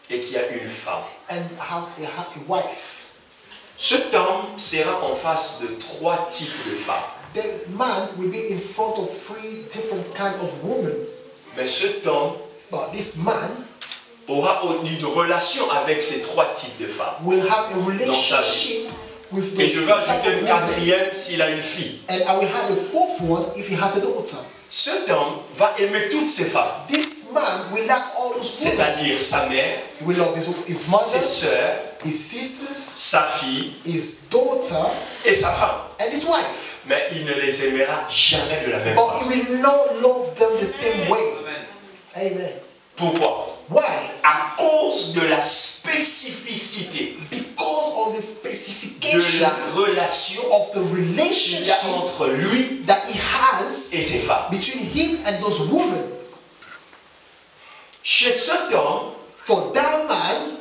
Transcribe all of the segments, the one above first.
Et qu'il y a une femme. And have a wife. Cet homme sera en face de 3 types de femmes. The man will be in front of 3 different kinds of women. Mais cet homme But this man aura une relation avec ces 3 types de femmes. will have a relationship with those Et je vais 3 types ajouter of une women. 4e s'il a une fille. And I will have a 4th one if he has a daughter. Cet homme va aimer toutes ces femmes. This man will like all those women. C'est-à-dire sa mère, He will love his ses mother, sœurs, his sisters, sa fille his daughter, et sa femme. and his wife. Mais il ne les aimera jamais de la même But façon. he will not love them the same way. Amen. Pourquoi? Why? À cause de la spécificité Because of the de specification la relation of the qu'il y a relationship entre lui that he has et ses femmes. between him and those women. Chez cet homme, For that man,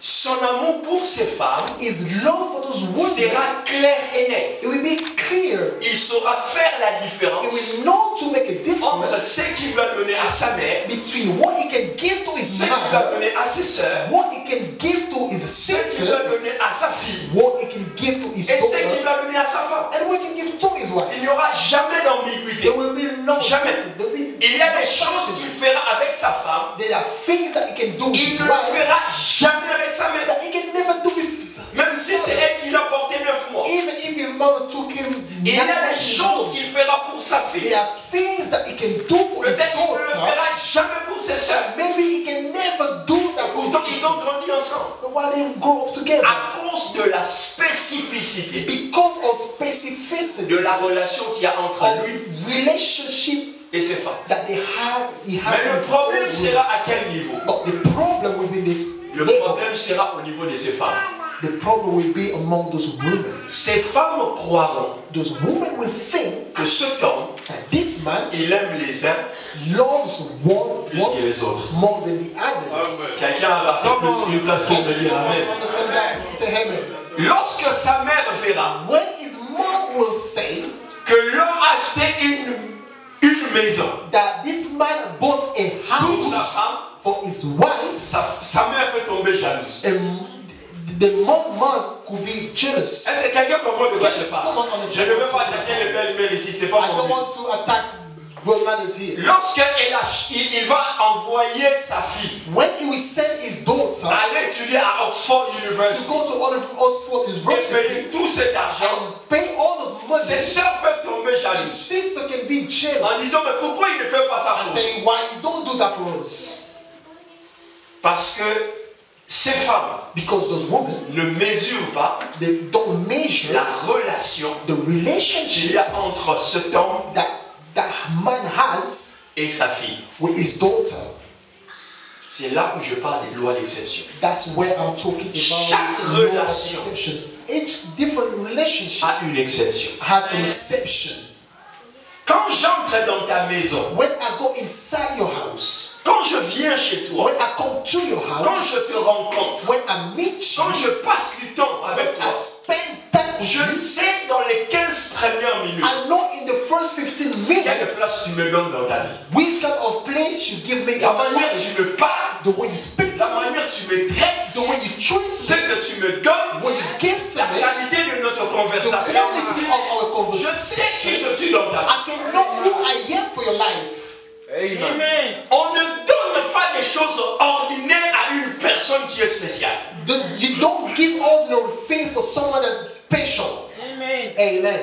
son amour pour ses femmes his love for those women, sera clair et net. it will be clear. Il saura faire la différence He will know to make a entre difference ce qu'il va donner à sa mère, between what he can give to his ce qu'il va mother, donner à ses sœurs, what he can give to his ce qu'il va sisters, donner à sa fille what he can give to his et ce qu'il daughter, va donner à sa femme. and what he can give to his Il wife. n'y aura jamais d'ambiguïté. There will be no Jamais. difference. There will be Il y a no des choses fighting. qu'il fera avec sa femme, There are things that he can do with il his ne le wife fera jamais avec sa mère. that he can never do with his Même si c'est mother. elle qui l'a porté 9 mois. Even if his mother took him, Il y a 9 des years choses old, qu'il fera pour sa fille. there are things that he can do for his Peut-être qu'il ne le daughter. fera jamais pour ses sœurs. Maybe he can never do that for his Pourtant ils ont sisters. grandi ensemble. But while they grow up together, À cause de la spécificité because of specificity de la relation qu'il y a entre of lui relationship et ses femmes. that he has Mais le with problème those sera women. à quel niveau? But the problem will be this. Le problème sera au niveau de ses femmes. The problem will be among those women. Ces femmes croiront Those women will think que cet homme, that this man il aime les uns. loves one Plus que les autres. more than the others. Quelqu'un a raté plus une place pour me dire Someone amen. understand that? Say amen. Lorsque sa mère verra When his mom will say que l'homme a acheté une maison that this man bought a pour sa house femme, for his wife, sa mère peut tomber jalouse. the mom could be jealous. Est-ce que quelqu'un comprend de quoi Can je parle? someone Je understand? ne veux pas attaquer les belles mères ici, c'est pas I mon don't but. want to attack good manners here. Il va envoyer sa fille When he will send his daughter aller étudier à Oxford to University go to Oxford et University payer tout cet argent, and pay all those ses money, soeurs peuvent tomber his jalouses sister can be en jealous disant mais pourquoi il ne fait pas ça and pour nous? saying, why you don't do that for us? Parce que ces femmes Because those women, ne mesurent pas they don't measure la relation the qu'il relationship y a entre cet homme that man has et sa fille. with his daughter. C'est là où je parle des lois d'exception. That's where I'm talking about Chaque law of relation exceptions. Each different relationship A une exception. had an exception. Quand j'entre dans ta maison, When I go inside your house, quand je viens chez toi, when I come to your quand house, je te rencontre, when I meet quand you, je passe du temps avec when I toi, spend time with je you, sais dans les 15 premières minutes I know in the first 15 quelle minutes place tu me donnes dans ta vie. which kind of place you give me in La my manière dont life, tu me parles, the way you speak la to me, manière dont tu me traites, the way you treat ce me, que tu me donnes, what you give to la me, qualité de notre the conversation. quality of our Je sais qui conversation. je suis dans ta vie. I can know who I am for your life. Amen. On ne donne pas des choses ordinaires à une personne qui est spéciale. You don't give ordinary things for someone that's special. Amen. Amen.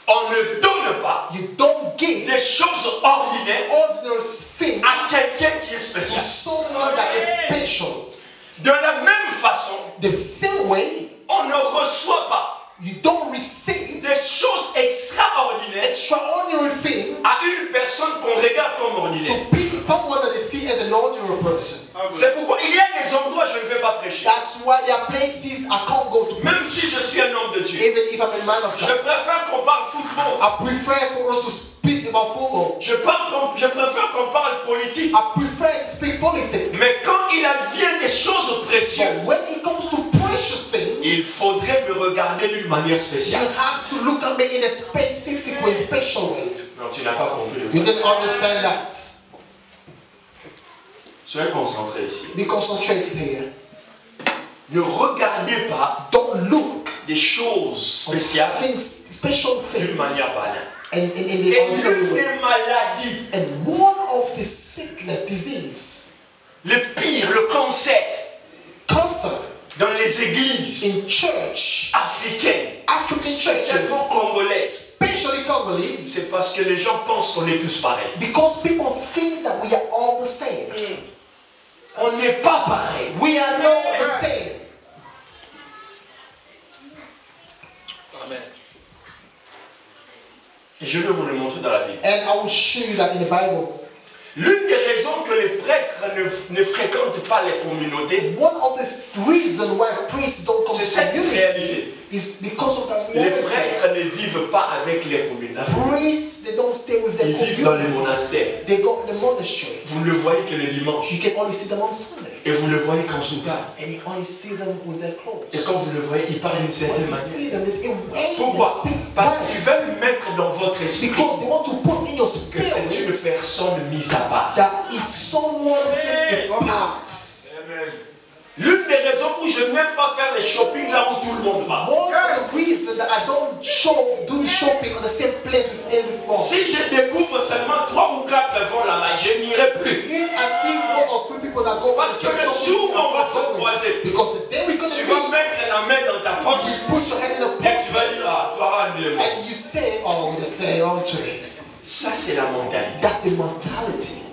On ne donne pas You don't give des choses ordinaires ordinary things à quelqu'un qui est to spécial. someone that is special. De la même façon, The same way, on ne reçoit pas you don't receive des choses extraordinaires extraordinary things à une personne qu'on regarde comme to ordinaire. someone that they see as an ordinary person. C'est pourquoi il y a des endroits où je ne vais pas prêcher. That's why there are places I can't go to. Même si je suis un homme de Dieu. Even if I'm a man of Je God. préfère qu'on parle football. I prefer for us to speak about football. Je préfère qu'on parle politique. I prefer to speak politics. Mais quand il advient des choses précieuses, But when it comes to precious things, il faudrait me regarder d'une manière You spéciale. have to look at me in a specific way, special way. Non, tu n'as pas compris. You didn't understand that. Soyez concentrés ici. Be concentrated here. Ne regardez pas Don't look des choses on spéciales things, special d'une things, manière banale. and in the Et ordinary l'une way. des maladies, And one of the sickness, disease, le pire, le cancer cancer dans les églises in church, africaines, African churches, spécialement congolaises, especially Congolese, c'est parce que les gens pensent qu'on est tous pareils. because people think that we are all the same. On n'est pas pareil. We are not the same. Amen. Et je vais vous le montrer dans la Bible. And I will show you that in the Bible. L'une des raisons que les prêtres ne fréquentent pas les communautés, One of the reasons why priests don't come c'est to cette community réalité. is because of that Les reality. prêtres ne vivent pas avec les communautés. Priests, they don't stay with their Ils vivent dans les community. monastères. They go in the monastery. Vous ne le voyez que le dimanche. You can only see them on Sunday. Et vous le voyez qu'en soutane. And you only see them with their clothes. Et quand vous le voyez, ils parlent d'une certaine When you see manière. them, there's a way Pourquoi? they speak. Parce Why? qu'ils veulent mettre dans votre esprit Because they want to put in your que c'est une spirit personne mise à part. that is someone set apart. L'une des raisons où je n'aime pas faire les shopping là où tout le monde va. One of the reasons that I don't do the shopping on the same place with everyone. Si je découvre seulement 3 ou 4 vont là-bas, je n'irai plus. If I see one or three people that go on the Parce que same le shopping, jour où on va I'm se not going. croiser, Because the day we're going tu to vas meet, mettre la main dans ta poche you push your hand in the et tu vas pocket dire, ah, toi, rendez-moi. and you say, oh, with the same entry. Ça, c'est la mentalité. That's the mentality.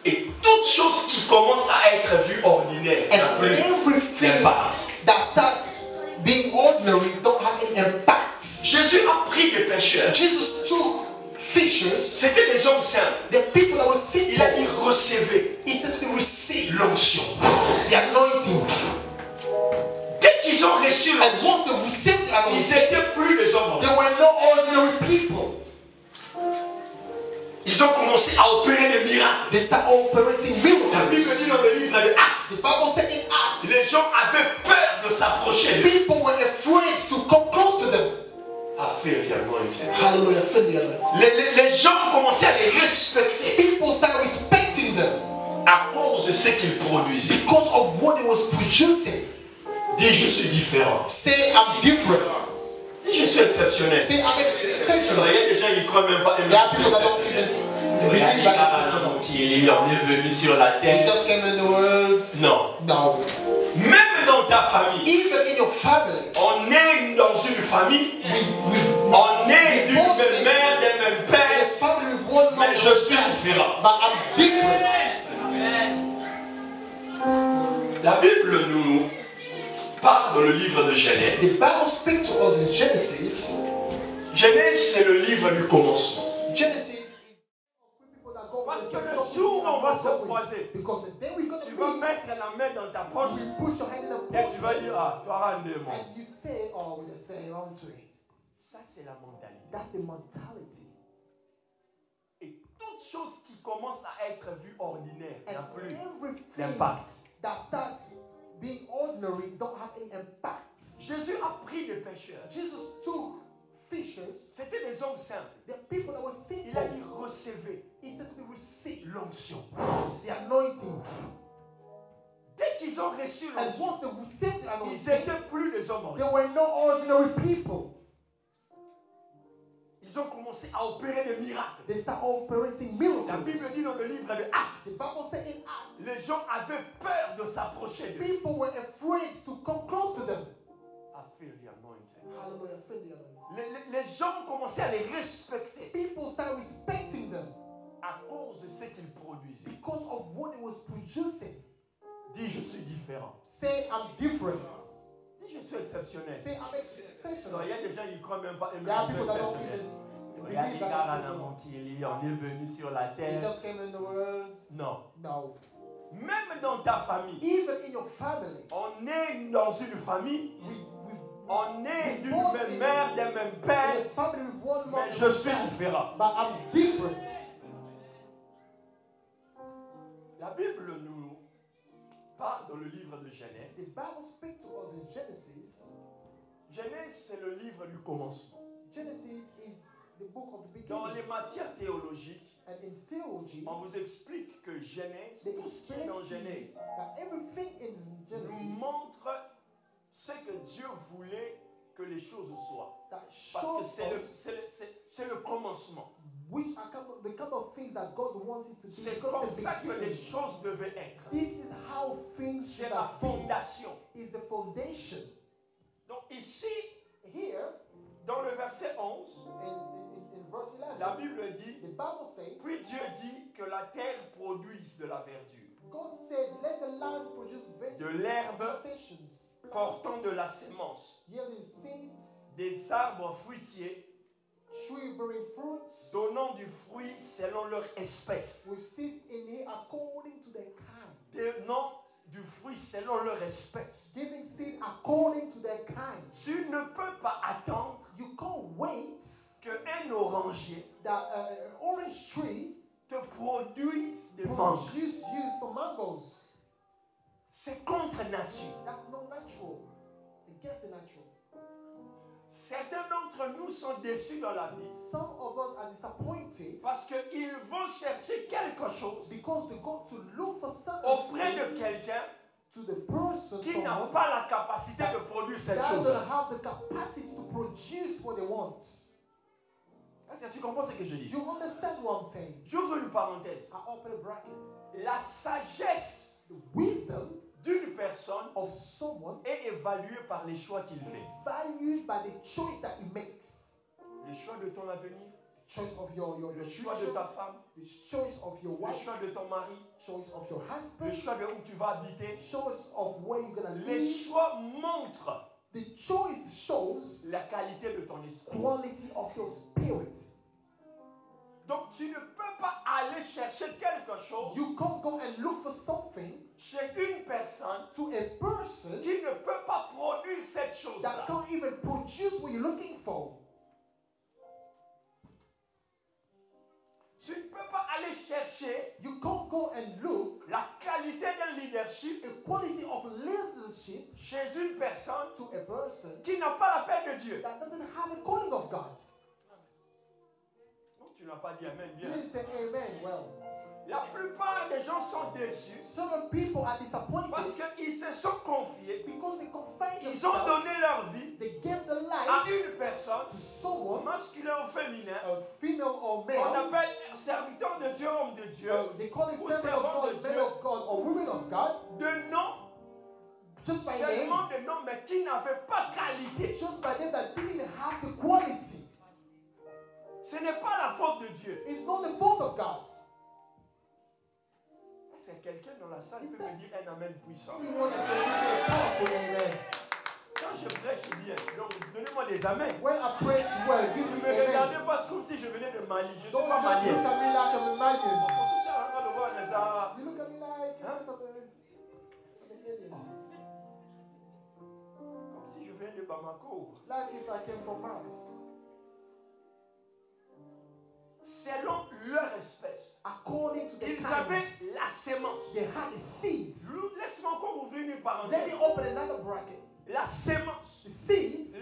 Et toute chose qui commence à être vue ordinaire n'a And plus everything d'impact. that starts being ordinary don't have any impact. Jésus a pris des pécheurs. Jesus took fishers, C'était des hommes simples. the people that were Il a dit simple. recevez He said to them, receive l'onction. the anointing. Dès qu'ils ont reçu And l'onction, once they received the ils anointing, n'étaient plus des hommes they ordinaires. were not ordinary people. Ils ont commencé à opérer des miracles. They start operating La Bible miracles. dit dans le livre de Actes, The Bible said in Acts, les gens avaient peur de s'approcher d'eux. people were afraid to come close to them. I feel the anointing. Hallelujah, feel the anointing. Les gens commençaient à les respecter People started respecting them à cause de ce qu'ils produisaient. because of what they was producing. Dis, je suis différent. Say, I'm different. Dis, je suis exceptionnel. Say, I'm Il y exceptional. a des gens qui croient même pas. There are people that don't even believe that exceptional. On est venu sur la You terre. just came in the world. Non. No. Même dans ta famille, Even in your family, on est dans une famille, we on est d'une both même in mère, d'un même in père, a family with one mais mom je and suis dad, différent. but I'm different. La Bible nous parle dans le livre de Genèse. The Bible speaks to us in Genesis. Genèse, c'est le livre du commencement. Genesis is people that go Parce que le jour où on va se croiser, because the day we're tu gonna vas meet, mettre la main dans ta poche you push your hand in the et tu vas pocket dire, ah, toi rendez-moi. and you say, oh, with the same entry. Ça, c'est la mentalité. That's the mentality. Et toute chose qui commence à être vue ordinaire n'a And plus everything d'impact. that starts being ordinary don't have any impact. Jésus a pris des pécheurs. Jesus took fishers, C'était des hommes simples. the people that were Il a dit simple. recevez He said to them, receive l'onction. the anointing. Dès qu'ils ont reçu And l'onction, once they received the ils anointing, n'étaient plus des hommes they ordinaires. were not ordinary people. Ils ont commencé à opérer des miracles. They start operating La Bible miracles. dit dans le livre de Actes, The Bible said in Acts, les gens avaient peur de s'approcher d'eux. people were afraid to come close to them. I feel the anointing. Hallelujah, feel the anointing. Les gens commençaient à les respecter People started respecting them à cause de ce qu'ils produisaient. because of what they was producing. Dis, je suis différent. Say, I'm different. Dis, je suis exceptionnel. Say, I'm exceptional. Il y a des gens qui croient même pas. There are people that don't even Il y a des believe gars that là, exceptional. mon qui on est venu sur la They terre. just came in the world. Non. No. Même dans ta famille, Even in your family, on est dans une famille, we on est d'une both même in- mère, d'un même in père, a family with one mom mais and je suis dad, différent. but I'm different. La Bible nous parle dans le livre de Genèse. The Bible speaks to us in Genesis. Genèse, c'est le livre du commencement. Genesis is the book of the Dans beginning. les matières théologiques, And in theology, on vous explique que Genèse, they tout ce qui est explain dans to you Genèse, that everything in nous Genesis montre ce que Dieu voulait que les choses soient. that Parce que shows c'est le commencement. which are the kind of things that God wanted to be. C'est Because comme the ça que les beginning, choses devaient être. this is how things C'est should la have been. fondation. Is the foundation. Donc ici, Here, dans le verset 11, in verse 11, la Bible dit, the Bible says, puis Dieu dit que la terre produise de la verdure, God said, let the land produce de l'herbe vegetations, portant de la sémence, yielding seeds, des arbres fruitiers, tree bearing fruits, donnant du fruit selon leur espèce. with seeds in it according to their kind. Donnant du fruit selon leur espèce. Giving seed according to their kind. Tu ne peux pas attendre You can't wait qu'un oranger that an orange tree te produise des mangues. produce you some mangoes. C'est contre nature. That's not natural. Against the natural. Certains d'entre nous sont déçus dans la vie Some of us are disappointed parce qu'ils vont chercher quelque chose because they go to look for something auprès de quelqu'un to the person qui n'a someone pas la capacité de produire cette that chose. doesn't have the capacity to produce what they want. Est-ce que tu comprends ce que je dis? You understand what I'm saying? J'ouvre une parenthèse. I open a bracket. La sagesse The wisdom d'une personne of someone est évaluée par les choix qu'il is fait. valued by the choice that he makes. Le choix de ton avenir, The choice of your le choix de future, ta femme, the choice of your le wife, choix de ton mari, choice of your le husband, choix de où tu vas habiter. choice of where you're gonna Les live. choix montrent The choice shows la qualité de ton esprit. quality of your spirit. Donc tu ne peux pas aller chercher quelque chose You can't go and look for something chez une personne to a person qui ne peut pas produire cette that chose-là. can't even produce what you're looking for. Tu ne peux pas aller chercher You can't go and look la qualité d'un leadership a quality of leadership chez une personne to a person qui n'a pas l'appel de Dieu. that doesn't have a calling of God. Non, tu n'as pas dit Amen You bien. didn't say amen. Well, La plupart des gens sont déçus some people are disappointed parce qu'ils se sont confiés. because they confine Ils ont themselves, donné leur vie they give the à une life personne, to someone, masculin ou féminin. a female or On male. appelle serviteur de Dieu, homme de Dieu, They call it Ou servant of servant de God, man Dieu. of God, or women of God, de nom, just by name, seulement de nom, mais qui n'avait pas qualité. just by name that didn't have the quality. Ce n'est pas la faute de Dieu. It's not the fault of God. Est-ce que quelqu'un dans la salle Is peut that- me dire un amen puissant? Anyone that can give me a powerful amen. Quand je prêche bien, donc donnez-moi des amens. When I preach well, give Ne me me regardez amen. pas comme si je venais de Mali. Je ne suis Don't pas just look malien. at me like I'm Malian. Tout à l'heure, on va le voir, mais ça- You look at me like Huh? I'm an alien. Comme si je venais de Bamako. Like if I came from Mars. Selon leur espèce, According to the ils avaient kinds, la sémence. they had the seeds. Laisse-moi encore ouvrir une Let me parenthèse. open another bracket. La sémence. The seeds,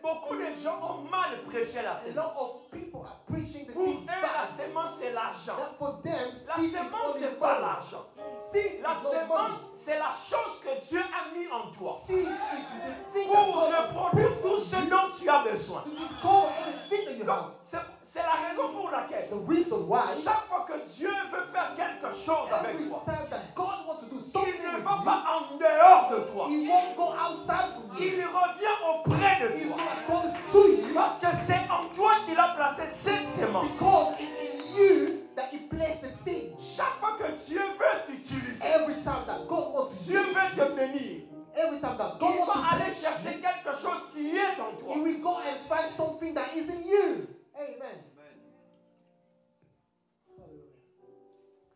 Beaucoup de gens ont mal prêché la a sémence. lot of people are preaching the Pour eux, seeds la bad. sémence, c'est l'argent. That for them, La seed is sémence, only c'est pas money. l'argent. Seed La is not sémence, money. c'est la chose que Dieu a mis en toi Seed is the thing that pour God has reproduire put tout ce dont tu as besoin. to discover anything that you Donc, have. c'est la raison pour laquelle, The reason why, chaque fois que Dieu veut faire quelque chose avec every toi, time that God wants to do il something ne with va you, pas en dehors de toi. He won't go outside from Il you. revient auprès de He's toi. going to come to you Parce que c'est en toi qu'il a placé cette sémence. because it's in you that He placed the seed. Chaque fois que Dieu veut t'utiliser, Every time that God wants to Dieu use veut you, te bénir, every time that God il wants va to aller bless chercher you, quelque chose qui est en toi. He will go and find something that is in you. Amen.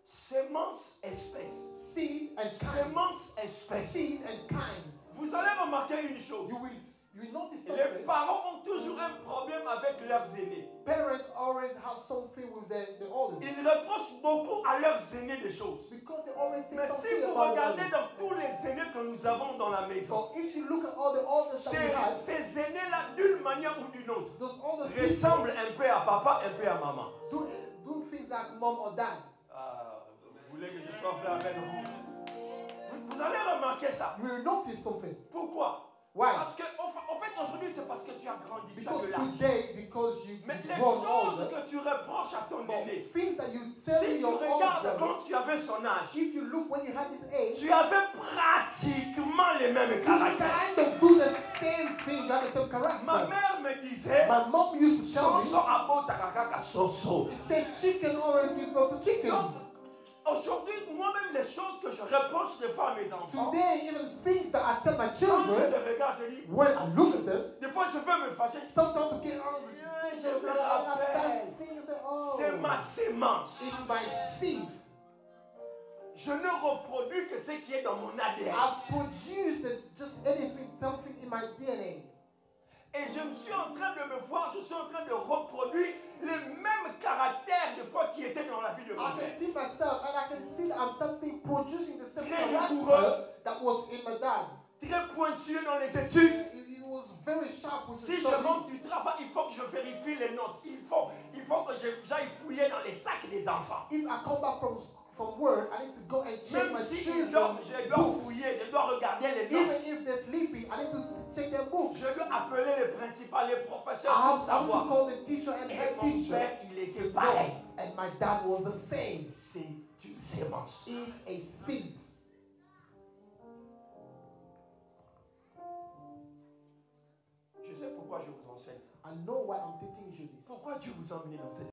Sémence espèce. Seed and kind. Sémence espèce. Seed and kind. Vous allez remarquer une chose. You will notice Les something. parents ont toujours un problème avec leurs aînés. Parents always have something with the others. Ils reprochent beaucoup à leurs aînés des choses. Because they always say Mais si something vous about regardez others. dans tous les aînés que nous avons dans la maison, But if you look at all the elders that we had, ces aînés-là, d'une manière ou d'une autre, those older people ressemblent un peu à papa, un peu à maman. do things like mom or dad. Vous voulez que je sois frère avec vous? Vous allez remarquer ça. You will notice something. Pourquoi? Why? Parce que, en fait, aujourd'hui, c'est parce que tu as grandi, tu as Because de l'âge. today, because you've Mais les grown choses older, que tu reproches à ton aîné, things that you tell si tu your old regardes brother, quand tu avais son âge, if you look when you had this age, tu avais pratiquement les mêmes you caractères. kind of do the same thing. You have the same Ma character. mère me disait, My mom used to tell Soso me, abo takakaka soso. say chicken always give birth to chicken. Donc, aujourd'hui, moi-même, les choses que je reproche des fois à mes enfants, Today, even things that I tell my quand je children, les regarde, je dis, when I look at them, des fois je veux me fâcher. sometimes to get angry. Je me rappelle, Things say, oh, c'est ma sémence. it's my seed. Je ne reproduis que ce qui est dans mon ADN. I've produced just anything, something in my DNA. Et je me suis en train de me voir, je suis en train de reproduire les mêmes caractères des fois qui étaient dans la vie de mon I père. can see myself and I can see that I'm starting producing the same Très character rigoureux. that was in my dad. Très pointueux dans les études. He was very sharp with Si his je rentre studies. du travail, il faut que je vérifie les notes. Il faut que j'aille fouiller dans les sacs des enfants. If I come back from work, I need to go and check Même my si ils children's dorment, je dois books. fouiller, je dois regarder les notes. Even if they're sleeping, I need to check their books. Je dois appeler les principals, les professeurs I pour have to savoir. call the teacher and Et head mon teacher. père, il était to pareil. know. And my dad was the same. C'est une sémence. It's a seed. Je sais pourquoi je vous enseigne ça. I know why I'm teaching you this. Pourquoi Dieu vous a emmené dans cette